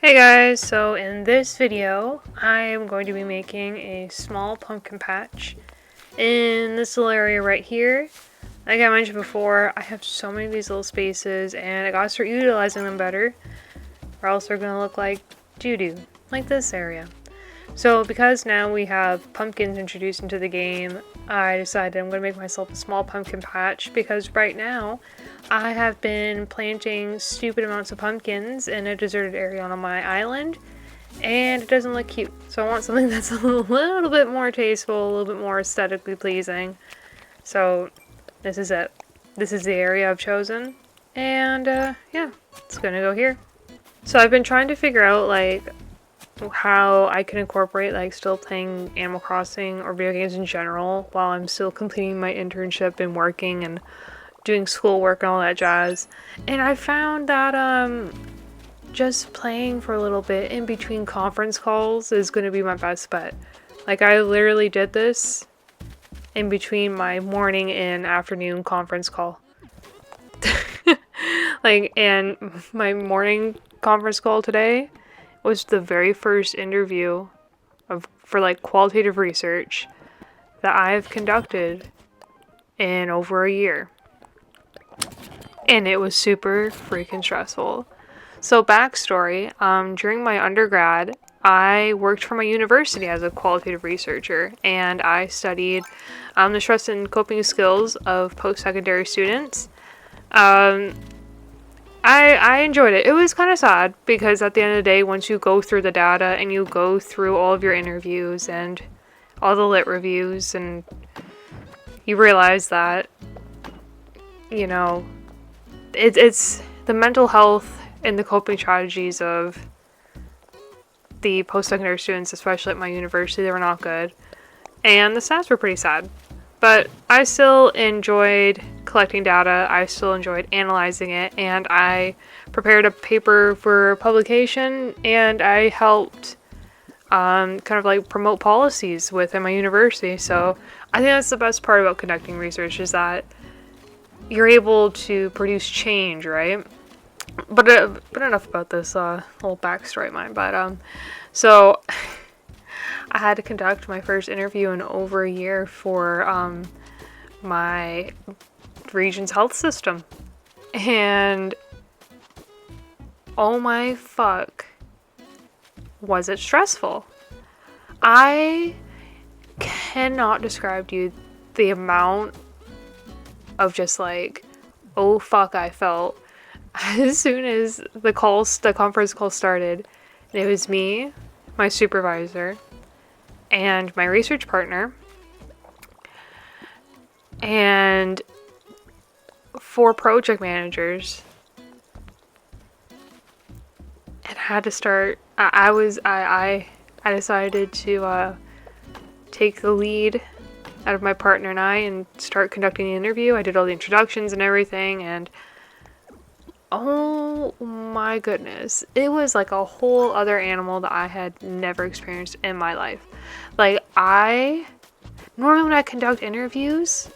Hey guys, so in this video, I am going to be making a small pumpkin patch in this little area right here. Like I mentioned before, I have so many of these little spaces and I gotta start utilizing them better, or else they're gonna look like doo-doo, like this area. So because now we have pumpkins introduced into the game, I decided I'm going to make myself a small pumpkin patch because right now I have been planting stupid amounts of pumpkins in a deserted area on my island and it doesn't look cute. So I want something that's a little bit more tasteful, a little bit more aesthetically pleasing. So this is it. This is the area I've chosen and yeah, it's going to go here. So I've been trying to figure out how I can incorporate still playing Animal Crossing or video games in general while I'm still completing my internship and working and doing schoolwork and all that jazz. And I found that just playing for a little bit in between conference calls is going to be my best bet. I literally did this in between my morning and afternoon conference call. And my morning conference call today was the very first interview for qualitative research that I've conducted in over a year. And it was super freaking stressful. So backstory, during my undergrad, I worked for my university as a qualitative researcher and I studied the stress and coping skills of post-secondary students. I enjoyed it. It was kind of sad because at the end of the day, once you go through the data and you go through all of your interviews and all the lit reviews and you realize that, it's the mental health and the coping strategies of the post-secondary students, especially at my university, they were not good. And the stats were pretty sad. But I still enjoyed collecting data, I still enjoyed analyzing it, and I prepared a paper for publication, and I helped promote policies within my university. So I think that's the best part about conducting research is that you're able to produce change, right? But enough about this little backstory of mine. But so I had to conduct my first interview in over a year for my region's health system. And oh my fuck, was it stressful. I cannot describe to you the amount of just oh fuck I felt as soon as the conference call started. And it was me, my supervisor, and my research partner, and 4 project managers. And I had to start. I decided to take the lead out of my partner and I and start conducting the interview. I did all the introductions and everything, and oh my goodness, it was like a whole other animal that I had never experienced in my life. Normally when I conduct interviews,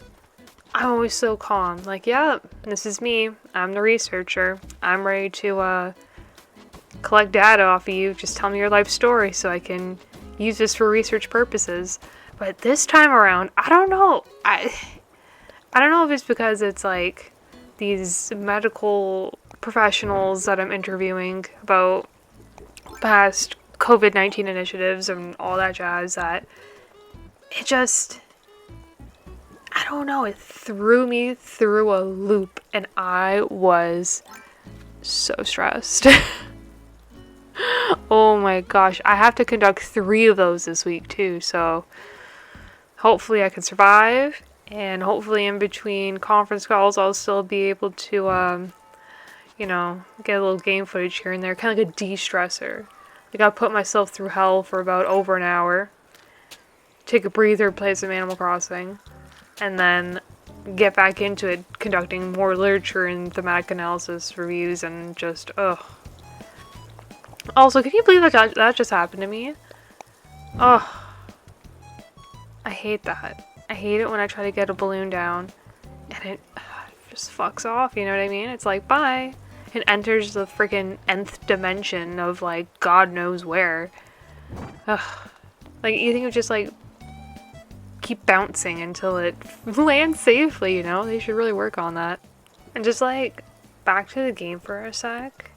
I'm always so calm. Yeah, this is me. I'm the researcher. I'm ready to collect data off of you. Just tell me your life story so I can use this for research purposes. But this time around, I don't know. I don't know if it's because it's these medical professionals that I'm interviewing about past COVID-19 initiatives and all that jazz that it just, I don't know, it threw me through a loop and I was so stressed. Oh my gosh, I have to conduct 3 of those this week too, so hopefully I can survive, and hopefully in between conference calls I'll still be able to get a little game footage here and there, kind of like a de-stressor. I put myself through hell for about over an hour, take a breather, play some Animal Crossing, and then get back into it, conducting more literature and thematic analysis reviews, and just, ugh. Also, can you believe that just happened to me? Ugh. I hate that. I hate it when I try to get a balloon down and it just fucks off, you know what I mean? It's like, bye. And and enters the freaking nth dimension of, like, God knows where. Ugh. Like, you think it would just, like, keep bouncing until it lands safely, you know? They should really work on that. And just, like, back to the game for a sec.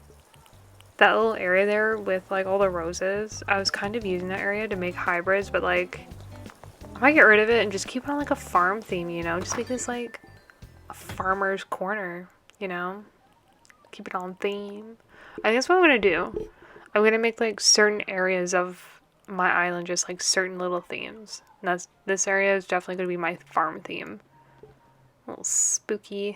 That little area there with, like, all the roses, I was kind of using that area to make hybrids, but, like, I might get rid of it and just keep it on, like, a farm theme, you know? Just make this, like, a farmer's corner, you know? Keep it on theme. I think that's what I'm gonna do. I'm gonna make, like, certain areas of my island just, like, certain little themes. And this area is definitely gonna be my farm theme. A little spooky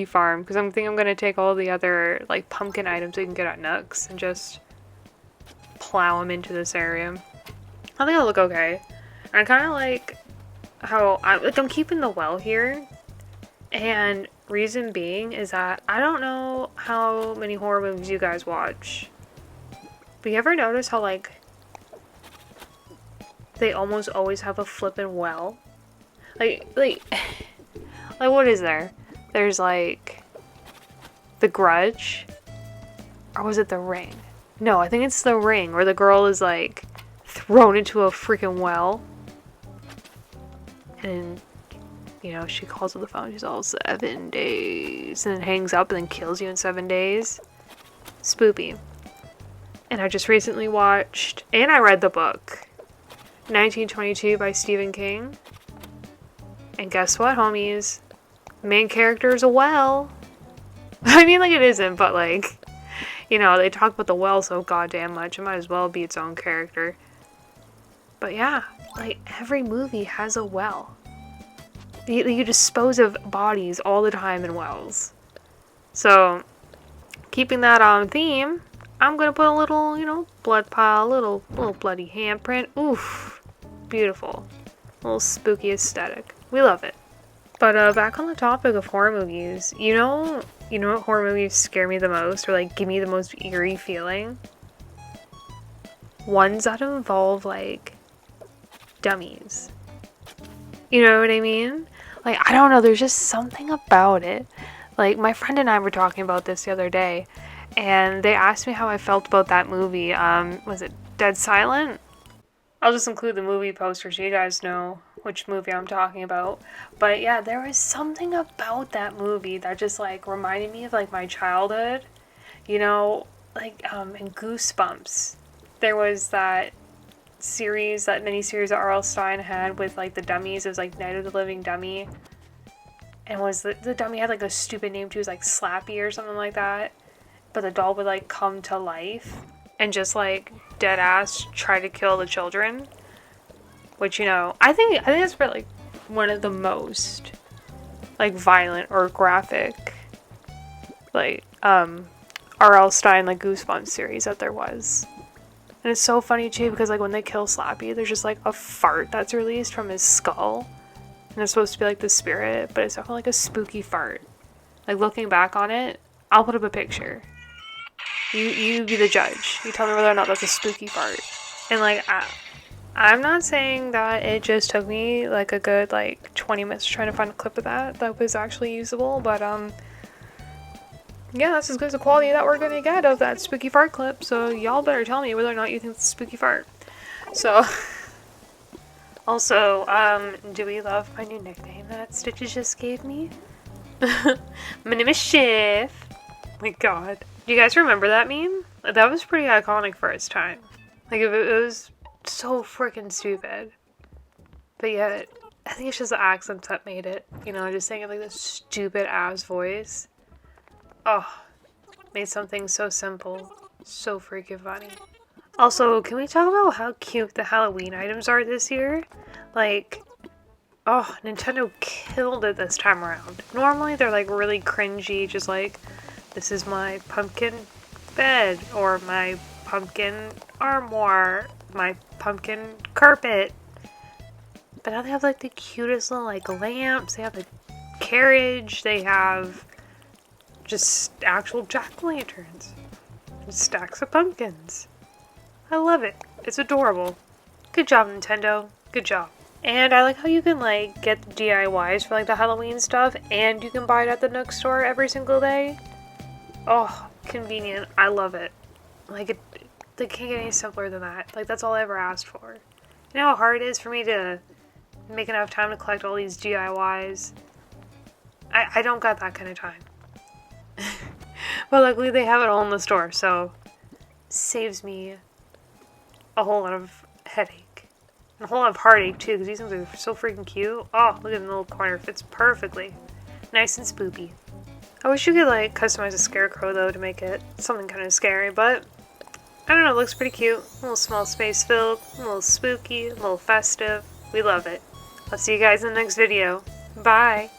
farm, because I'm gonna take all the other, like, pumpkin items we can get at Nooks and just plow them into this area. I think it'll look okay. And I kind of like how I'm keeping the well here, and reason being is that I don't know how many horror movies you guys watch, but you ever notice how, like, they almost always have a flippin' well? Like, what is there? There's, like, The Grudge? Or was it The Ring? No, I think it's The Ring, where the girl is, like, thrown into a freaking well. And, you know, she calls on the phone. She's all 7 days. And then hangs up and then kills you in 7 days. Spoopy. And I just recently watched, and I read the book, 1922 by Stephen King. And guess what, homies? The main character is a well. I mean, like, it isn't, but, like, you know, they talk about the well so goddamn much. It might as well be its own character. But yeah, like, every movie has a well. You dispose of bodies all the time in wells. So, keeping that on theme, I'm gonna put a little, you know, blood pile, little bloody handprint. Oof. Beautiful. A little spooky aesthetic. We love it. But back on the topic of horror movies, you know what horror movies scare me the most, or, like, give me the most eerie feeling? Ones that involve, like, dummies. You know what I mean? Like, I don't know, there's just something about it. Like, my friend and I were talking about this the other day, and they asked me how I felt about that movie. Was it Dead Silent? I'll just include the movie poster so you guys know which movie I'm talking about. But yeah, there was something about that movie that just, like, reminded me of, like, my childhood. You know, like, in Goosebumps, there was that miniseries that R.L. Stine had with, like, the dummies. It was, like, Night of the Living Dummy. And the dummy had, like, a stupid name too. It was, like, Slappy or something like that. But the doll would, like, come to life and just, like, dead ass try to kill the children. Which, you know, I think that's probably, like, one of the most, like, violent or graphic, like, R.L. Stine, like, Goosebumps series that there was. And it's so funny too, because, like, when they kill Slappy, there's just, like, a fart that's released from his skull. And it's supposed to be, like, the spirit, but it's definitely, like, a spooky fart. Like, looking back on it, I'll put up a picture. You be the judge. You tell me whether or not that's a spooky fart. And, like, I'm not saying that it just took me, like, a good, like, 20 minutes trying to find a clip of that was actually usable, but, yeah, that's as good as the quality that we're gonna get of that spooky fart clip, so y'all better tell me whether or not you think it's a spooky fart. So, also, do we love my new nickname that Stitches just gave me? My name is Shiv. My god. Do you guys remember that meme? That was pretty iconic for its time. Like, it was so freaking stupid. But yet, I think it's just the accents that made it. You know, just saying it like this stupid ass voice. Oh, made something so simple, so freaking funny. Also, can we talk about how cute the Halloween items are this year? Like, oh, Nintendo killed it this time around. Normally they're, like, really cringy, just like, this is my pumpkin bed, or my pumpkin armoire, my pumpkin carpet. But now they have, like, the cutest little, like, lamps, they have a carriage, they have just actual jack-o'-lanterns, stacks of pumpkins. I love it. It's adorable. Good job, Nintendo. Good job. And I like how you can, like, get the DIYs for, like, the Halloween stuff, and you can buy it at the Nook store every single day. Oh, convenient. I love it. Like, they can't get any simpler than that. Like, that's all I ever asked for. You know how hard it is for me to make enough time to collect all these DIYs? I don't got that kind of time. But luckily they have it all in the store, so saves me a whole lot of headache. And a whole lot of heartache, too, because these things are so freaking cute. Oh, look at the little corner. It fits perfectly. Nice and spoopy. I wish you could, like, customize a scarecrow, though, to make it something kind of scary, but I don't know, it looks pretty cute. A little small space filled, a little spooky, a little festive. We love it. I'll see you guys in the next video. Bye!